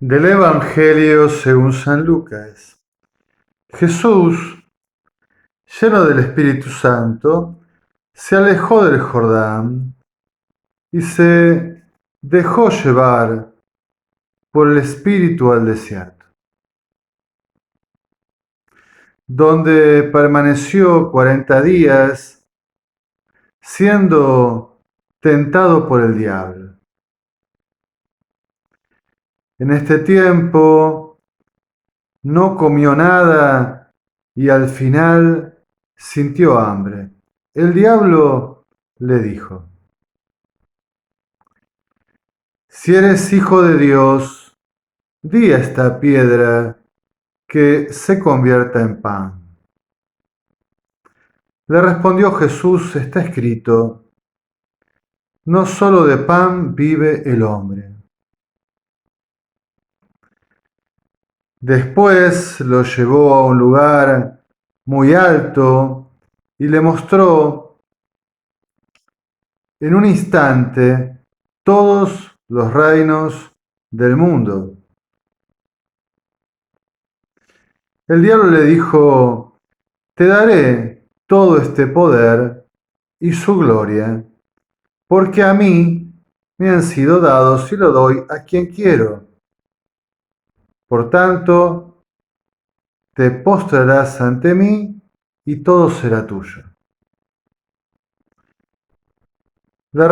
Del Evangelio según San Lucas. Jesús, lleno del Espíritu Santo, se alejó del Jordán y se dejó llevar por el Espíritu al desierto, donde permaneció 40 días siendo tentado por el diablo. En este tiempo no comió nada y al final sintió hambre. El diablo le dijo: Si eres hijo de Dios, di a esta piedra que se convierta en pan. Le respondió Jesús: está escrito, no solo de pan vive el hombre. Después lo llevó a un lugar muy alto y le mostró en un instante todos los reinos del mundo. El diablo le dijo: te daré todo este poder y su gloria, porque a mí me han sido dados y lo doy a quien quiero. Por tanto, te postrarás ante mí y todo será tuyo. Le,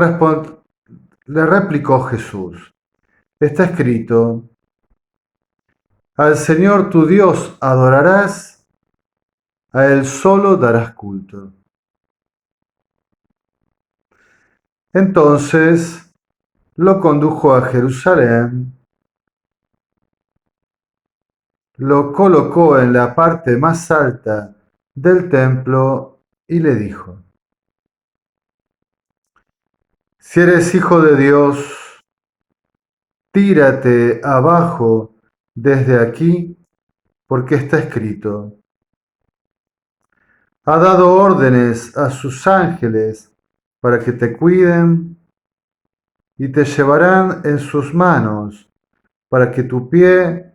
le replicó Jesús: está escrito, al Señor tu Dios adorarás, a Él solo darás culto. Entonces lo condujo a Jerusalén, lo colocó en la parte más alta del templo y le dijo: si eres hijo de Dios, tírate abajo desde aquí, porque está escrito, ha dado órdenes a sus ángeles para que te cuiden y te llevarán en sus manos para que tu pie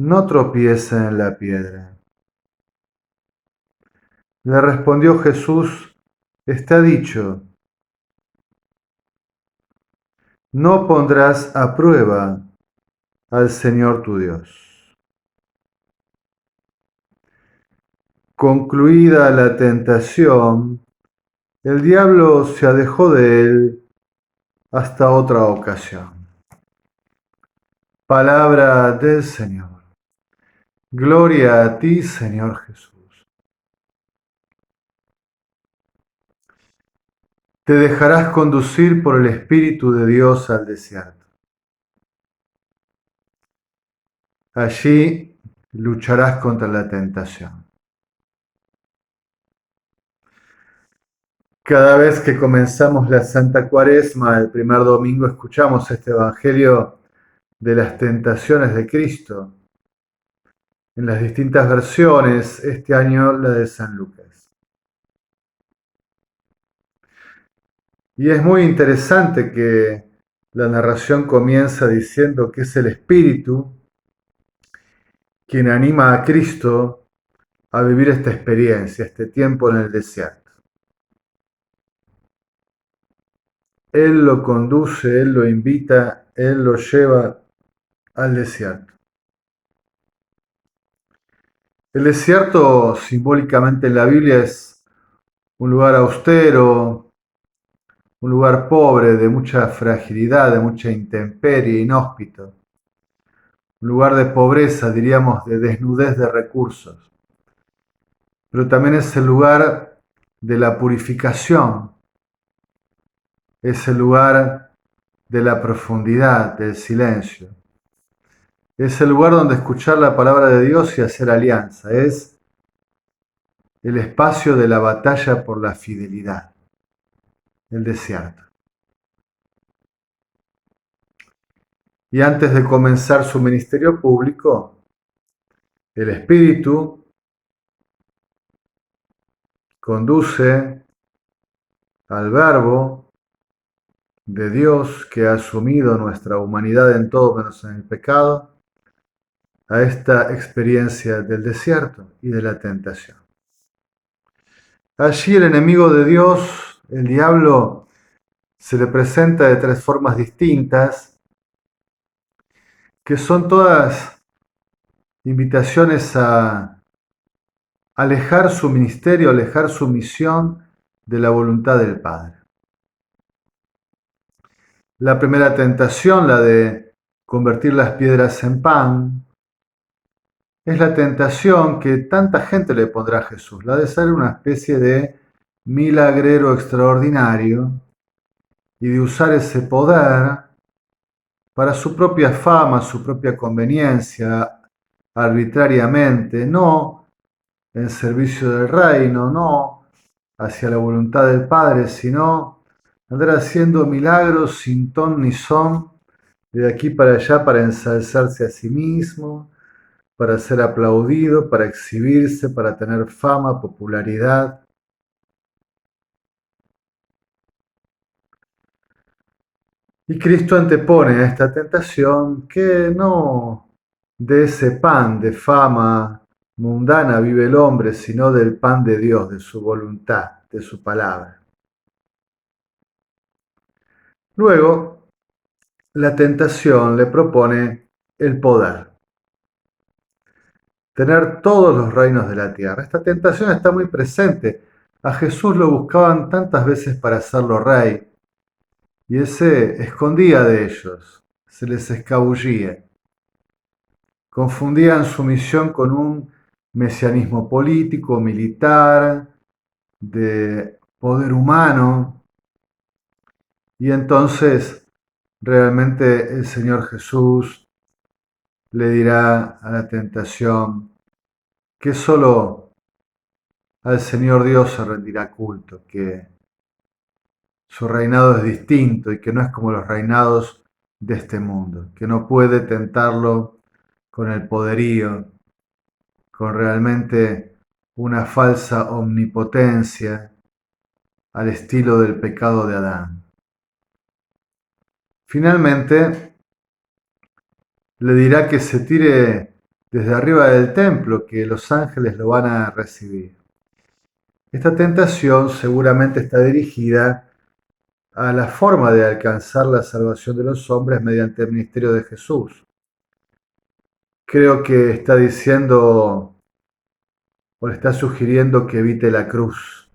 no tropiece en la piedra. Le respondió Jesús: está dicho, no pondrás a prueba al Señor tu Dios. Concluida la tentación, el diablo se alejó de él hasta otra ocasión. Palabra del Señor. Gloria a ti, Señor Jesús. Te dejarás conducir por el Espíritu de Dios al desierto. Allí lucharás contra la tentación. Cada vez que comenzamos la Santa Cuaresma, el primer domingo, escuchamos este Evangelio de las tentaciones de Cristo, en las distintas versiones, este año la de San Lucas. Y es muy interesante que la narración comienza diciendo que es el Espíritu quien anima a Cristo a vivir esta experiencia, este tiempo en el desierto. Él lo conduce, Él lo invita, Él lo lleva al desierto. El desierto simbólicamente en la Biblia es un lugar austero, un lugar pobre, de mucha fragilidad, de mucha intemperie, inhóspito. Un lugar de pobreza, diríamos, de desnudez de recursos. Pero también es el lugar de la purificación, es el lugar de la profundidad, del silencio. Es el lugar donde escuchar la palabra de Dios y hacer alianza. Es el espacio de la batalla por la fidelidad, el desierto. Y antes de comenzar su ministerio público, el Espíritu conduce al Verbo de Dios que ha asumido nuestra humanidad en todo menos en el pecado, a esta experiencia del desierto y de la tentación. Allí el enemigo de Dios, el diablo, se le presenta de tres formas distintas, que son todas invitaciones a alejar su ministerio, alejar su misión de la voluntad del Padre. La primera tentación, la de convertir las piedras en pan, es la tentación que tanta gente le pondrá a Jesús, la de ser una especie de milagrero extraordinario y de usar ese poder para su propia fama, su propia conveniencia, arbitrariamente, no en servicio del reino, no hacia la voluntad del Padre, sino andar haciendo milagros sin ton ni son, de aquí para allá para ensalzarse a sí mismo, para ser aplaudido, para exhibirse, para tener fama, popularidad. Y Cristo antepone a esta tentación que no de ese pan de fama mundana vive el hombre, sino del pan de Dios, de su voluntad, de su palabra. Luego, la tentación le propone el poder, tener todos los reinos de la tierra. Esta tentación está muy presente. A Jesús lo buscaban tantas veces para hacerlo rey, y él se escondía de ellos, se les escabullía. Confundían su misión con un mesianismo político, militar, de poder humano, y entonces realmente el Señor Jesús le dirá a la tentación que solo al Señor Dios se rendirá culto, que su reinado es distinto y que no es como los reinados de este mundo, que no puede tentarlo con el poderío, con realmente una falsa omnipotencia al estilo del pecado de Adán. Finalmente, le dirá que se tire desde arriba del templo, que los ángeles lo van a recibir. Esta tentación seguramente está dirigida a la forma de alcanzar la salvación de los hombres mediante el ministerio de Jesús. Creo que está diciendo o le está sugiriendo que evite la cruz.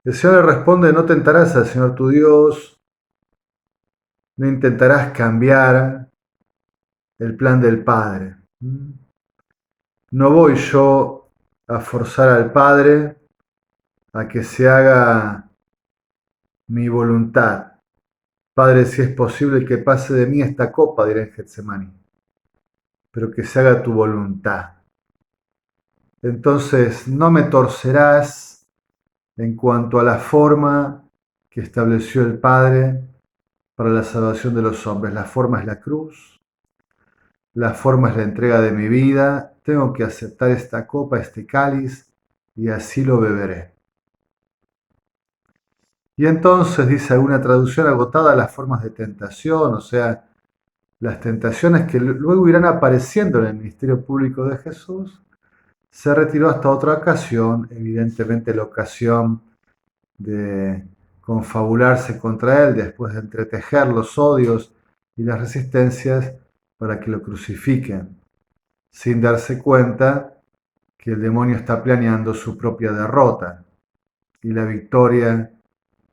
El Señor le responde: no tentarás al Señor tu Dios, no intentarás cambiar el plan del Padre. No voy yo a forzar al Padre a que se haga mi voluntad. Padre, si es posible que pase de mí esta copa, diré en Getsemaní, pero que se haga tu voluntad. Entonces no me torcerás en cuanto a la forma que estableció el Padre para la salvación de los hombres. La forma es la cruz, la forma es la entrega de mi vida. Tengo que aceptar esta copa, este cáliz, y así lo beberé. Y entonces, dice alguna traducción agotada, las formas de tentación, o sea, las tentaciones que luego irán apareciendo en el ministerio público de Jesús, se retiró hasta otra ocasión, evidentemente la ocasión de confabularse contra él, después de entretejer los odios y las resistencias para que lo crucifiquen, sin darse cuenta que el demonio está planeando su propia derrota y la victoria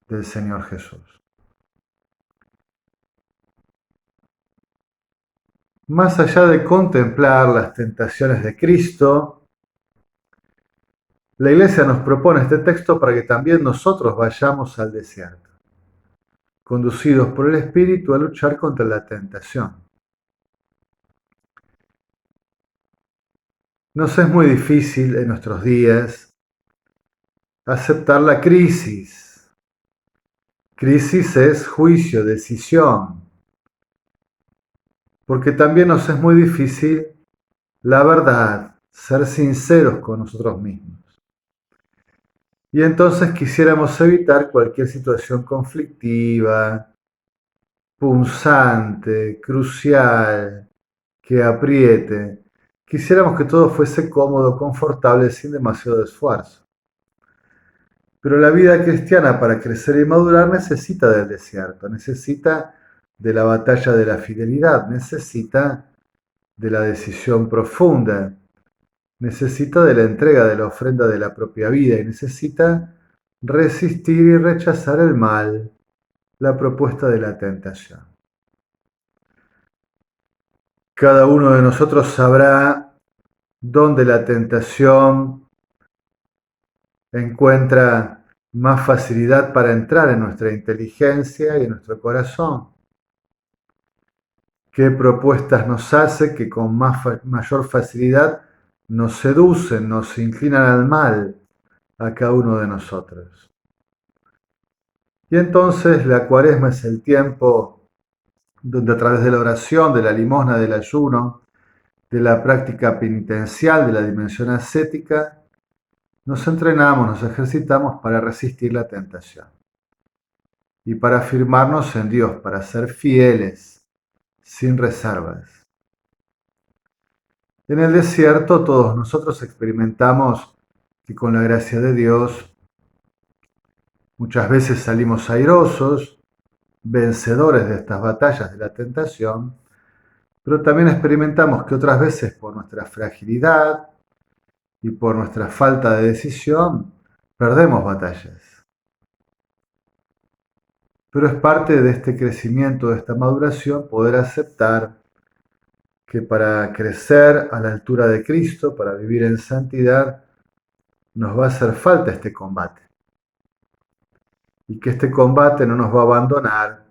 del Señor Jesús. Más allá de contemplar las tentaciones de Cristo, la Iglesia nos propone este texto para que también nosotros vayamos al desierto, conducidos por el Espíritu a luchar contra la tentación. Nos es muy difícil en nuestros días aceptar la crisis. Crisis es juicio, decisión, porque también nos es muy difícil la verdad, ser sinceros con nosotros mismos. Y entonces quisiéramos evitar cualquier situación conflictiva, punzante, crucial, que apriete. Quisiéramos que todo fuese cómodo, confortable, sin demasiado esfuerzo. Pero la vida cristiana para crecer y madurar necesita del desierto, necesita de la batalla de la fidelidad, necesita de la decisión profunda, necesita de la entrega de la ofrenda de la propia vida y necesita resistir y rechazar el mal, la propuesta de la tentación. Cada uno de nosotros sabrá dónde la tentación encuentra más facilidad para entrar en nuestra inteligencia y en nuestro corazón. ¿Qué propuestas nos hace que con mayor facilidad nos seducen, nos inclinan al mal a cada uno de nosotros? Y entonces la Cuaresma es el tiempo donde a través de la oración, de la limosna, del ayuno, de la práctica penitencial, de la dimensión ascética, nos entrenamos, nos ejercitamos para resistir la tentación y para afirmarnos en Dios, para ser fieles, sin reservas. En el desierto todos nosotros experimentamos que con la gracia de Dios muchas veces salimos airosos, vencedores de estas batallas de la tentación, pero también experimentamos que otras veces por nuestra fragilidad y por nuestra falta de decisión perdemos batallas. Pero es parte de este crecimiento, de esta maduración, poder aceptar que para crecer a la altura de Cristo, para vivir en santidad, nos va a hacer falta este combate. Y que este combate no nos va a abandonar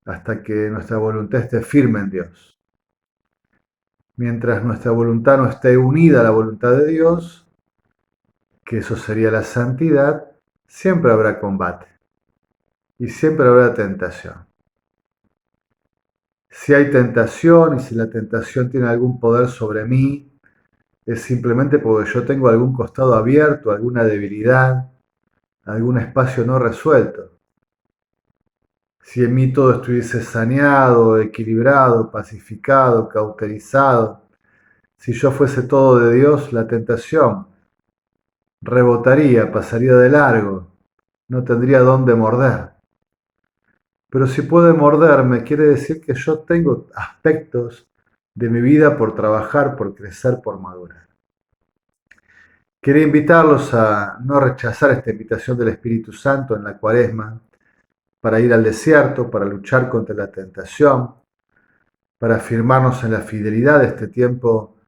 hasta que nuestra voluntad esté firme en Dios. Mientras nuestra voluntad no esté unida a la voluntad de Dios, que eso sería la santidad, siempre habrá combate y siempre habrá tentación. Si hay tentación y si la tentación tiene algún poder sobre mí, es simplemente porque yo tengo algún costado abierto, alguna debilidad, algún espacio no resuelto. Si en mí todo estuviese saneado, equilibrado, pacificado, cauterizado, si yo fuese todo de Dios, la tentación rebotaría, pasaría de largo, no tendría dónde morder. Pero si puede morderme, quiere decir que yo tengo aspectos de mi vida por trabajar, por crecer, por madurar. Quería invitarlos a no rechazar esta invitación del Espíritu Santo en la Cuaresma para ir al desierto, para luchar contra la tentación, para afirmarnos en la fidelidad de este tiempo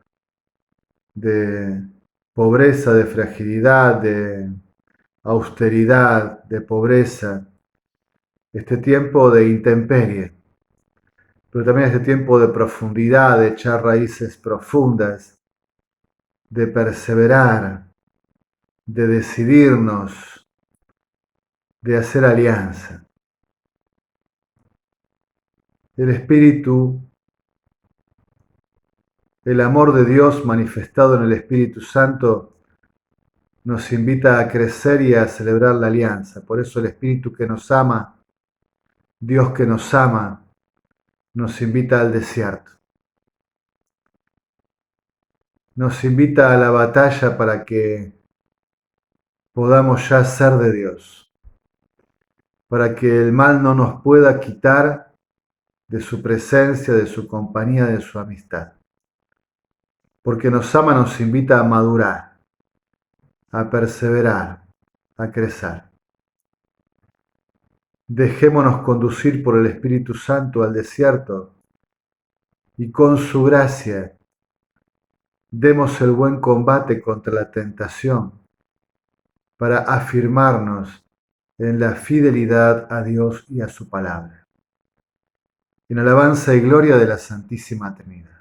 de pobreza, de fragilidad, de austeridad, de pobreza, este tiempo de intemperie, pero también este tiempo de profundidad, de echar raíces profundas, de perseverar, de decidirnos, de hacer alianza. El Espíritu, el amor de Dios manifestado en el Espíritu Santo, nos invita a crecer y a celebrar la alianza. Por eso el Espíritu que nos ama, Dios que nos ama, nos invita al desierto. Nos invita a la batalla para que podamos ya ser de Dios, para que el mal no nos pueda quitar de su presencia, de su compañía, de su amistad. Porque nos ama, nos invita a madurar, a perseverar, a crecer. Dejémonos conducir por el Espíritu Santo al desierto y con su gracia demos el buen combate contra la tentación para afirmarnos en la fidelidad a Dios y a su palabra. En alabanza y gloria de la Santísima Trinidad.